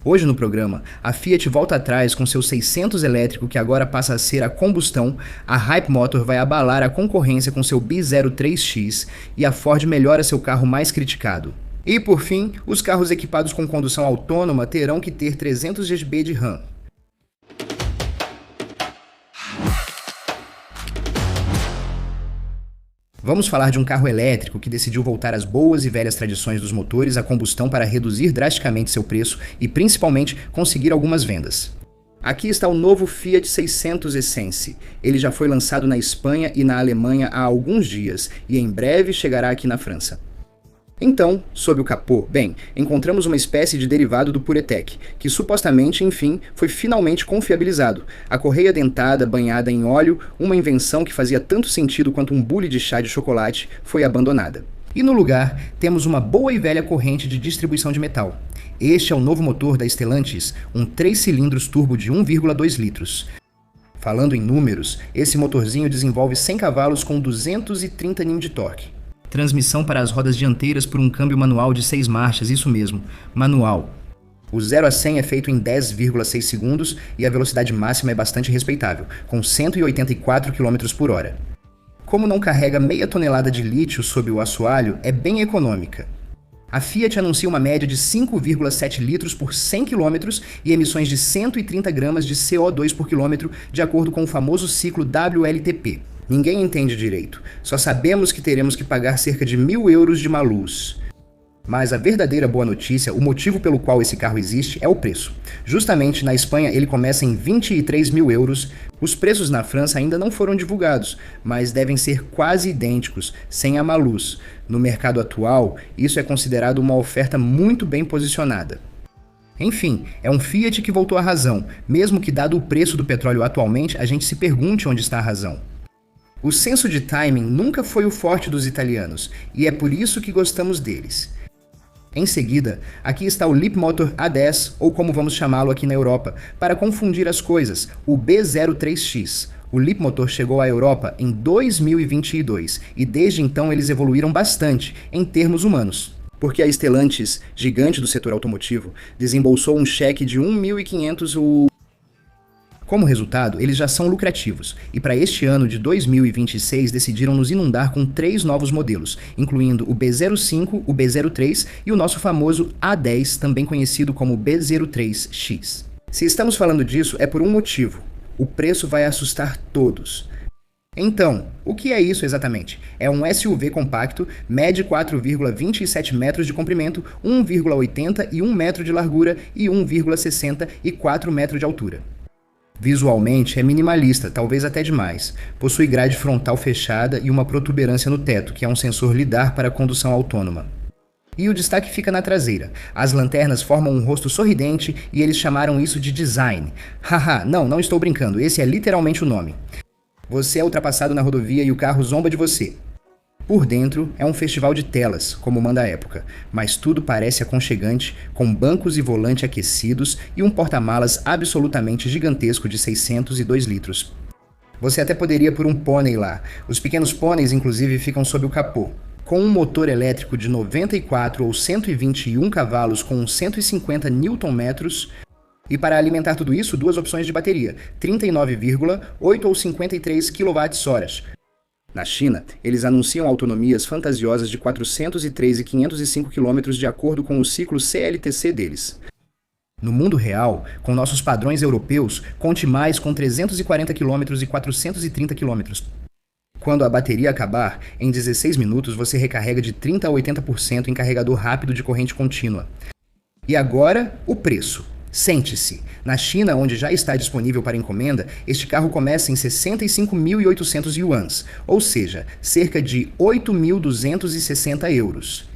Hoje no programa, a Fiat volta atrás com seu 600 elétrico que agora passa a ser a combustão, a Hype Motor vai abalar a concorrência com seu B03X e a Ford melhora seu carro mais criticado. E por fim, os carros equipados com condução autônoma terão que ter 300 GB de RAM. Vamos falar de um carro elétrico que decidiu voltar às boas e velhas tradições dos motores a combustão para reduzir drasticamente seu preço e, principalmente, conseguir algumas vendas. Aqui está o novo Fiat 600 Essence. Ele já foi lançado na Espanha e na Alemanha há alguns dias e em breve chegará aqui na França. Então, sob o capô, encontramos uma espécie de derivado do PureTech, que supostamente, enfim, foi finalmente confiabilizado. A correia dentada banhada em óleo, uma invenção que fazia tanto sentido quanto um bule de chá de chocolate, foi abandonada. E no lugar, temos uma boa e velha corrente de distribuição de metal. Este é o novo motor da Stellantis, um 3 cilindros turbo de 1,2 litros. Falando em números, esse motorzinho desenvolve 100 cavalos com 230 Nm de torque. Transmissão para as rodas dianteiras por um câmbio manual de 6 marchas, isso mesmo, manual. O 0 a 100 é feito em 10,6 segundos e a velocidade máxima é bastante respeitável, com 184 km por hora. Como não carrega meia tonelada de lítio sob o assoalho, é bem econômica. A Fiat anuncia uma média de 5,7 litros por 100 km e emissões de 130 gramas de CO2 por quilômetro, de acordo com o famoso ciclo WLTP. Ninguém entende direito, só sabemos que teremos que pagar cerca de 1.000 euros de malus. Mas a verdadeira boa notícia, o motivo pelo qual esse carro existe, é o preço. Justamente na Espanha ele começa em 23.000 euros, os preços na França ainda não foram divulgados, mas devem ser quase idênticos, sem a malus. No mercado atual, isso é considerado uma oferta muito bem posicionada. Enfim, é um Fiat que voltou à razão, mesmo que dado o preço do petróleo atualmente, a gente se pergunte onde está a razão. O senso de timing nunca foi o forte dos italianos, e é por isso que gostamos deles. Em seguida, aqui está o Leapmotor A10, ou como vamos chamá-lo aqui na Europa, para confundir as coisas, o B03X. O Leapmotor chegou à Europa em 2022, e desde então eles evoluíram bastante, em termos humanos. Porque a Stellantis, gigante do setor automotivo, desembolsou um cheque de 1.500 Como resultado, eles já são lucrativos, e para este ano de 2026 decidiram nos inundar com 3 novos modelos, incluindo o B05, o B03 e o nosso famoso A10, também conhecido como B03X. Se estamos falando disso, é por um motivo. O preço vai assustar todos. Então, o que é isso exatamente? É um SUV compacto, mede 4,27 metros de comprimento, 1,80 e 1 metro de largura e 1,60 e 4 metros de altura. Visualmente é minimalista, talvez até demais. Possui grade frontal fechada e uma protuberância no teto, que é um sensor lidar para a condução autônoma. E o destaque fica na traseira. As lanternas formam um rosto sorridente e eles chamaram isso de design. Haha, não estou brincando, esse é literalmente o nome. Você é ultrapassado na rodovia e o carro zomba de você. Por dentro, é um festival de telas, como manda a época, mas tudo parece aconchegante, com bancos e volante aquecidos e um porta-malas absolutamente gigantesco de 602 litros. Você até poderia pôr um pônei lá. Os pequenos pôneis, inclusive, ficam sob o capô. Com um motor elétrico de 94 ou 121 cavalos com 150 Nm, e para alimentar tudo isso, 2 opções de bateria, 39,8 ou 53 kWh. Na China, eles anunciam autonomias fantasiosas de 403 e 505 km de acordo com o ciclo CLTC deles. No mundo real, com nossos padrões europeus, conte mais com 340 km e 430 km. Quando a bateria acabar, em 16 minutos você recarrega de 30% a 80% em carregador rápido de corrente contínua. E agora, o preço. Sente-se. Na China, onde já está disponível para encomenda, este carro começa em 65.800 yuans, ou seja, cerca de 8.260 euros.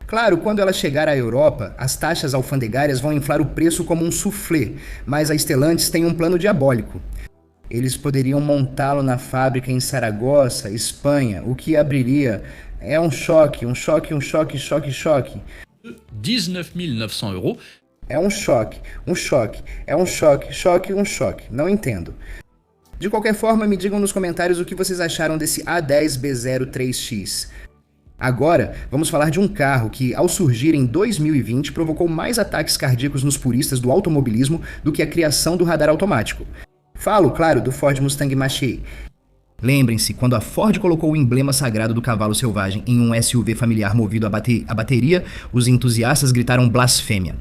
Claro, quando ela chegar à Europa, as taxas alfandegárias vão inflar o preço como um soufflé, mas a Stellantis tem um plano diabólico. Eles poderiam montá-lo na fábrica em Saragossa, Espanha, o que abriria... É um choque. 19.900 euros. É um choque. Não entendo. De qualquer forma, me digam nos comentários o que vocês acharam desse A10 B03X. Agora, vamos falar de um carro que, ao surgir em 2020, provocou mais ataques cardíacos nos puristas do automobilismo do que a criação do radar automático. Falo, claro, do Ford Mustang Mach-E. Lembrem-se, quando a Ford colocou o emblema sagrado do cavalo selvagem em um SUV familiar movido a bateria, os entusiastas gritaram blasfêmia.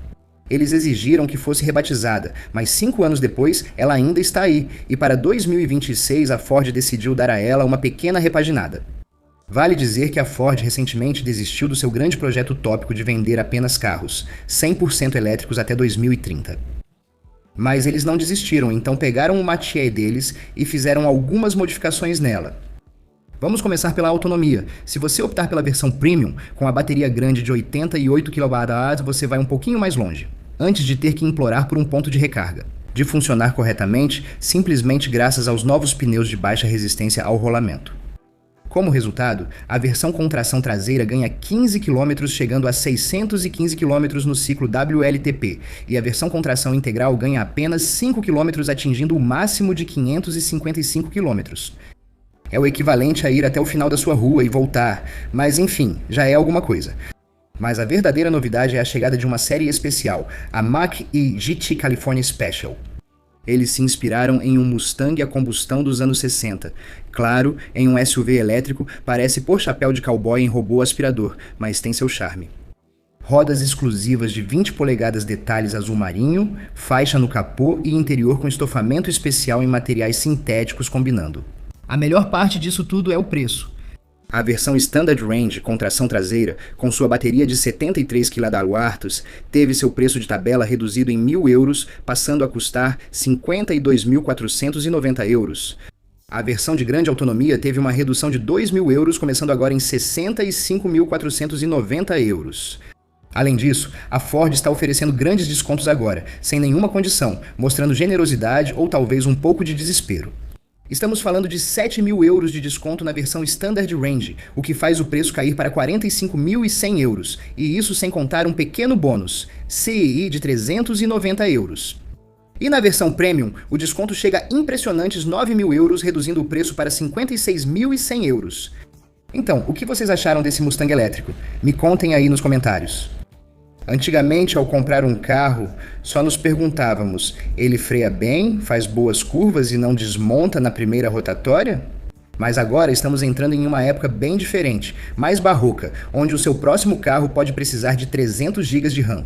Eles exigiram que fosse rebatizada, mas 5 anos depois ela ainda está aí, e para 2026 a Ford decidiu dar a ela uma pequena repaginada. Vale dizer que a Ford recentemente desistiu do seu grande projeto utópico de vender apenas carros 100% elétricos até 2030. Mas eles não desistiram, então pegaram o Mach-E deles e fizeram algumas modificações nela. Vamos começar pela autonomia. Se você optar pela versão Premium, com a bateria grande de 88 kWh, você vai um pouquinho mais longe, antes de ter que implorar por um ponto de recarga. De funcionar corretamente, simplesmente graças aos novos pneus de baixa resistência ao rolamento. Como resultado, a versão com tração traseira ganha 15 km, chegando a 615 km no ciclo WLTP, e a versão com tração integral ganha apenas 5 km, atingindo o máximo de 555 km. É o equivalente a ir até o final da sua rua e voltar, mas enfim, já é alguma coisa. Mas a verdadeira novidade é a chegada de uma série especial, a Mach-E GT California Special. Eles se inspiraram em um Mustang a combustão dos anos 60. Claro, em um SUV elétrico, parece pôr chapéu de cowboy em robô aspirador, mas tem seu charme. Rodas exclusivas de 20 polegadas detalhes azul marinho, faixa no capô e interior com estofamento especial em materiais sintéticos combinando. A melhor parte disso tudo é o preço. A versão Standard Range com tração traseira, com sua bateria de 73 kWh, teve seu preço de tabela reduzido em €1.000, passando a custar €52.490. A versão de grande autonomia teve uma redução de €2.000, começando agora em €65.490. Além disso, a Ford está oferecendo grandes descontos agora, sem nenhuma condição, mostrando generosidade ou talvez um pouco de desespero. Estamos falando de €7.000 de desconto na versão Standard Range, o que faz o preço cair para €45.100, e isso sem contar um pequeno bônus, CEI de €390. E na versão Premium, o desconto chega a impressionantes €9.000, reduzindo o preço para €56.100. Então, o que vocês acharam desse Mustang elétrico? Me contem aí nos comentários. Antigamente, ao comprar um carro, só nos perguntávamos: ele freia bem, faz boas curvas e não desmonta na primeira rotatória? Mas agora estamos entrando em uma época bem diferente, mais barroca, onde o seu próximo carro pode precisar de 300 GB de RAM.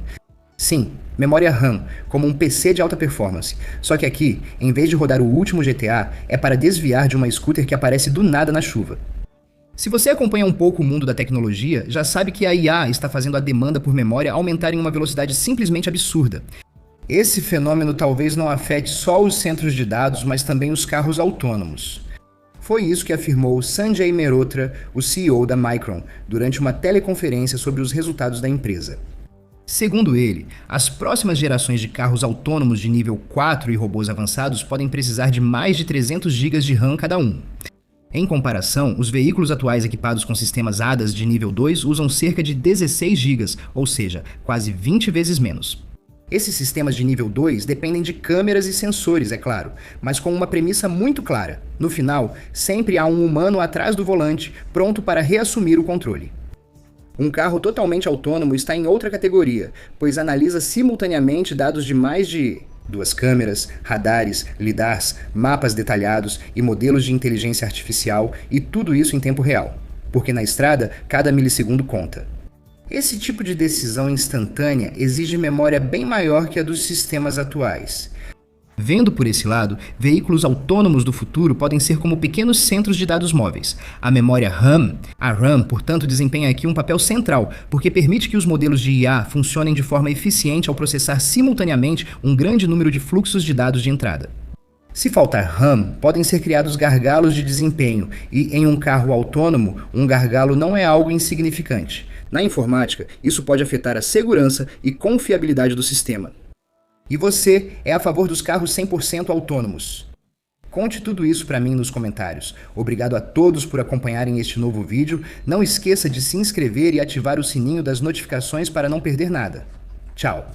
Sim, memória RAM, como um PC de alta performance. Só que aqui, em vez de rodar o último GTA, é para desviar de uma scooter que aparece do nada na chuva. Se você acompanha um pouco o mundo da tecnologia, já sabe que a IA está fazendo a demanda por memória aumentar em uma velocidade simplesmente absurda. Esse fenômeno talvez não afete só os centros de dados, mas também os carros autônomos. Foi isso que afirmou Sanjay Mehrotra, o CEO da Micron, durante uma teleconferência sobre os resultados da empresa. Segundo ele, as próximas gerações de carros autônomos de nível 4 e robôs avançados podem precisar de mais de 300 GB de RAM cada um. Em comparação, os veículos atuais equipados com sistemas ADAS de nível 2 usam cerca de 16 GB, ou seja, quase 20 vezes menos. Esses sistemas de nível 2 dependem de câmeras e sensores, é claro, mas com uma premissa muito clara. No final, sempre há um humano atrás do volante, pronto para reassumir o controle. Um carro totalmente autônomo está em outra categoria, pois analisa simultaneamente dados de mais de 2 câmeras, radares, lidars, mapas detalhados e modelos de inteligência artificial, e tudo isso em tempo real, porque na estrada cada milissegundo conta. Esse tipo de decisão instantânea exige memória bem maior que a dos sistemas atuais. Vendo por esse lado, veículos autônomos do futuro podem ser como pequenos centros de dados móveis. A memória RAM, portanto, desempenha aqui um papel central, porque permite que os modelos de IA funcionem de forma eficiente ao processar simultaneamente um grande número de fluxos de dados de entrada. Se faltar RAM, podem ser criados gargalos de desempenho, e em um carro autônomo, um gargalo não é algo insignificante. Na informática, isso pode afetar a segurança e confiabilidade do sistema. E você é a favor dos carros 100% autônomos? Conte tudo isso para mim nos comentários. Obrigado a todos por acompanharem este novo vídeo. Não esqueça de se inscrever e ativar o sininho das notificações para não perder nada. Tchau!